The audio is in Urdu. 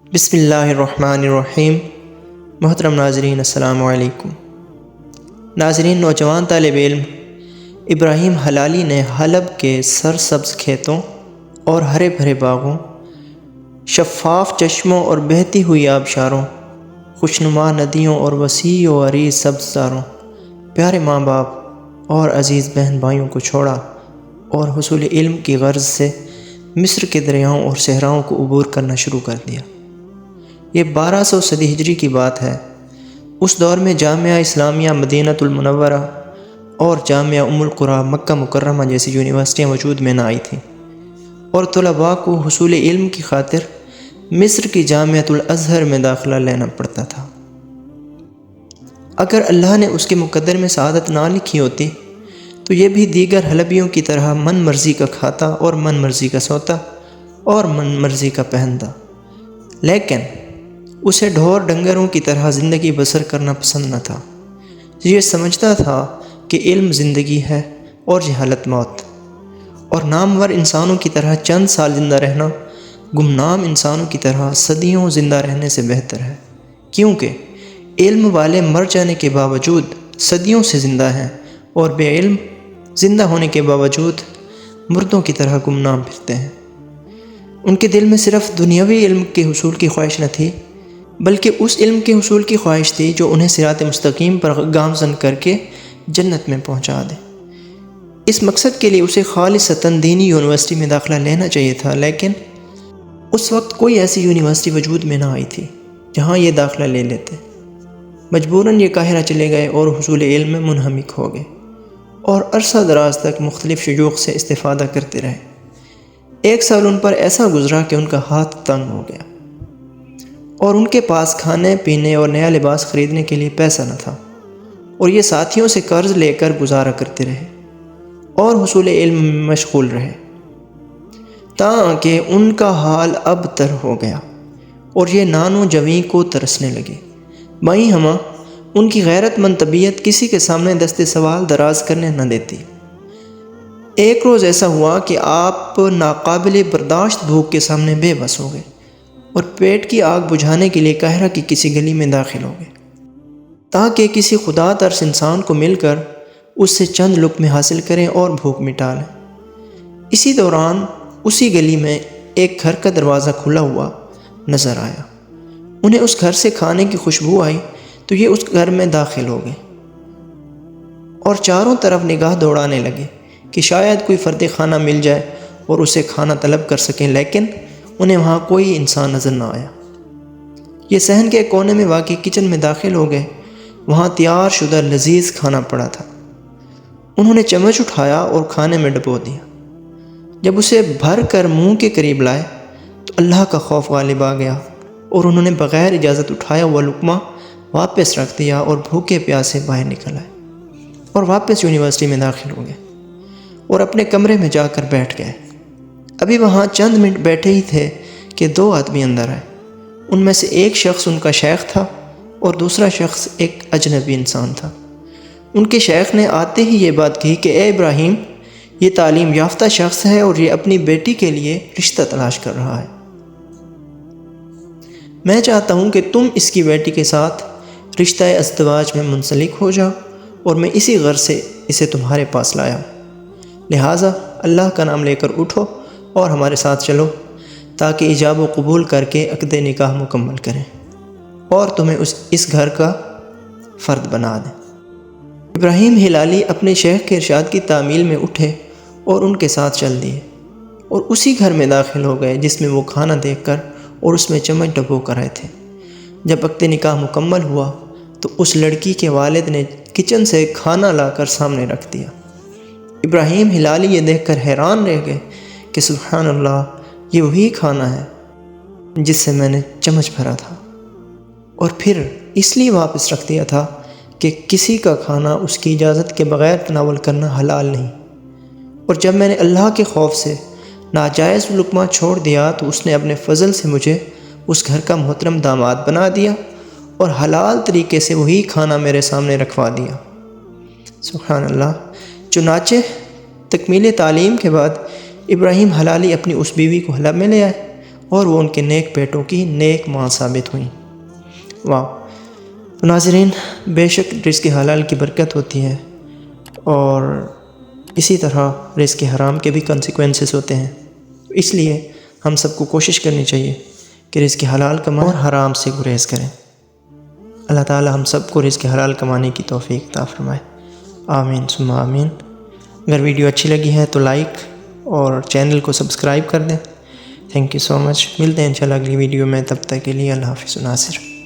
بسم اللہ الرحمن الرحیم۔ محترم ناظرین السلام علیکم۔ ناظرین، نوجوان طالب علم ابراہیم حلالی نے حلب کے سرسبز کھیتوں اور ہرے بھرے باغوں، شفاف چشموں اور بہتی ہوئی آبشاروں، خوشنما ندیوں اور وسیع و عریض سبززاروں، پیارے ماں باپ اور عزیز بہن بھائیوں کو چھوڑا اور حصول علم کی غرض سے مصر کے دریاؤں اور صحراؤں کو عبور کرنا شروع کر دیا۔ یہ 1200 صدی ہجری کی بات ہے۔ اس دور میں جامعہ اسلامیہ مدینہ المنورہ اور جامعہ ام القریٰ مکہ مکرمہ جیسی یونیورسٹیاں وجود میں نہ آئی تھیں، اور طلباء کو حصول علم کی خاطر مصر کی جامعہ الازہر میں داخلہ لینا پڑتا تھا۔ اگر اللہ نے اس کے مقدر میں سعادت نہ لکھی ہوتی تو یہ بھی دیگر حلبیوں کی طرح من مرضی کا کھاتا اور من مرضی کا سوتا اور من مرضی کا پہنتا، لیکن اسے ڈھور ڈنگروں کی طرح زندگی بسر کرنا پسند نہ تھا۔ یہ سمجھتا تھا کہ علم زندگی ہے اور جہالت موت، اور نامور انسانوں کی طرح چند سال زندہ رہنا گمنام انسانوں کی طرح صدیوں زندہ رہنے سے بہتر ہے، کیونکہ علم والے مر جانے کے باوجود صدیوں سے زندہ ہیں اور بے علم زندہ ہونے کے باوجود مردوں کی طرح گمنام پھرتے ہیں۔ ان کے دل میں صرف دنیاوی علم کے حصول کی خواہش نہ تھی، بلکہ اس علم کے حصول کی خواہش تھی جو انہیں صراط مستقیم پر گامزن کر کے جنت میں پہنچا دے۔ اس مقصد کے لیے اسے خالصتاً دینی یونیورسٹی میں داخلہ لینا چاہیے تھا، لیکن اس وقت کوئی ایسی یونیورسٹی وجود میں نہ آئی تھی جہاں یہ داخلہ لے لیتے۔ مجبوراً یہ قاہرہ چلے گئے اور حصول علم میں منہمک ہو گئے، اور عرصہ دراز تک مختلف شیوخ سے استفادہ کرتے رہے۔ ایک سال ان پر ایسا گزرا کہ ان کا ہاتھ تنگ ہو گیا، اور ان کے پاس کھانے پینے اور نیا لباس خریدنے کے لیے پیسہ نہ تھا، اور یہ ساتھیوں سے قرض لے کر گزارا کرتے رہے اور حصول علم میں مشغول رہے، تاکہ ان کا حال اب تر ہو گیا اور یہ نانو جویں کو ترسنے لگے۔ بائیں ہمہ ان کی غیرت مند طبیعت کسی کے سامنے دست سوال دراز کرنے نہ دیتی۔ ایک روز ایسا ہوا کہ آپ ناقابل برداشت بھوک کے سامنے بے بس ہو گئے اور پیٹ کی آگ بجھانے کے لیے قاہرہ کی کسی گلی میں داخل ہو گئے، تاکہ کسی خدا ترس انسان کو مل کر اس سے چند لقمے حاصل کریں اور بھوک مٹا لیں۔ اسی دوران اسی گلی میں ایک گھر کا دروازہ کھلا ہوا نظر آیا۔ انہیں اس گھر سے کھانے کی خوشبو آئی تو یہ اس گھر میں داخل ہو گئے اور چاروں طرف نگاہ دوڑانے لگے کہ شاید کوئی فرد خانہ مل جائے اور اسے کھانا طلب کر سکیں، لیکن انہیں وہاں کوئی انسان نظر نہ آیا۔ یہ صحن کے کونے میں واقع کچن میں داخل ہو گئے۔ وہاں تیار شدہ لذیذ کھانا پڑا تھا۔ انہوں نے چمچ اٹھایا اور کھانے میں ڈبو دیا۔ جب اسے بھر کر منہ کے قریب لائے تو اللہ کا خوف غالب آ گیا، اور انہوں نے بغیر اجازت اٹھایا ہوا لقمہ واپس رکھ دیا اور بھوکے پیاسے باہر نکل آئے اور واپس یونیورسٹی میں داخل ہو گئے اور اپنے کمرے میں جا کر بیٹھ گئے۔ ابھی وہاں چند منٹ بیٹھے ہی تھے کہ دو آدمی اندر آئے۔ ان میں سے ایک شخص ان کا شیخ تھا اور دوسرا شخص ایک اجنبی انسان تھا۔ ان کے شیخ نے آتے ہی یہ بات کہی کہ اے ابراہیم، یہ تعلیم یافتہ شخص ہے اور یہ اپنی بیٹی کے لیے رشتہ تلاش کر رہا ہے۔ میں چاہتا ہوں کہ تم اس کی بیٹی کے ساتھ رشتہ ازدواج میں منسلک ہو جاؤ، اور میں اسی غرض سے اسے تمہارے پاس لایا ہوں۔ لہٰذا اللہ کا نام لے کر اٹھو اور ہمارے ساتھ چلو، تاکہ ایجاب و قبول کر کے عقد نکاح مکمل کریں اور تمہیں اس گھر کا فرد بنا دیں۔ ابراہیم حلالی اپنے شیخ کے ارشاد کی تعمیل میں اٹھے اور ان کے ساتھ چل دیے، اور اسی گھر میں داخل ہو گئے جس میں وہ کھانا دیکھ کر اور اس میں چمچ ڈبو کر آئے تھے۔ جب عقد نکاح مکمل ہوا تو اس لڑکی کے والد نے کچن سے کھانا لا کر سامنے رکھ دیا۔ ابراہیم حلالی یہ دیکھ کر حیران رہ گئے کہ سبحان اللہ، یہ وہی کھانا ہے جس سے میں نے چمچ بھرا تھا، اور پھر اس لیے واپس رکھ دیا تھا کہ کسی کا کھانا اس کی اجازت کے بغیر تناول کرنا حلال نہیں، اور جب میں نے اللہ کے خوف سے ناجائز لقمہ چھوڑ دیا تو اس نے اپنے فضل سے مجھے اس گھر کا محترم داماد بنا دیا اور حلال طریقے سے وہی کھانا میرے سامنے رکھوا دیا۔ سبحان اللہ۔ چنانچہ تکمیل تعلیم کے بعد ابراہیم حلالی اپنی اس بیوی کو حلب میں لے آئے اور وہ ان کے نیک پیٹوں کی نیک ماں ثابت ہوئیں۔ واہ! تو ناظرین، بے شک رزق حلال کی برکت ہوتی ہے، اور اسی طرح رزق حرام کے بھی کنسیکوینسز ہوتے ہیں۔ اس لیے ہم سب کو کوشش کرنی چاہیے کہ رزق حلال کمائیں اور حرام سے گریز کریں۔ اللہ تعالی ہم سب کو رزق حلال کمانے کی توفیق عطا فرمائے۔ آمین ثم آمین۔ اگر ویڈیو اچھی لگی ہے تو لائک اور چینل کو سبسکرائب کر دیں۔ تھینک یو سو مچ۔ ملتے ہیں انشاءاللہ اگلی ویڈیو میں، تب تک کے لیے اللہ حافظ ناصر۔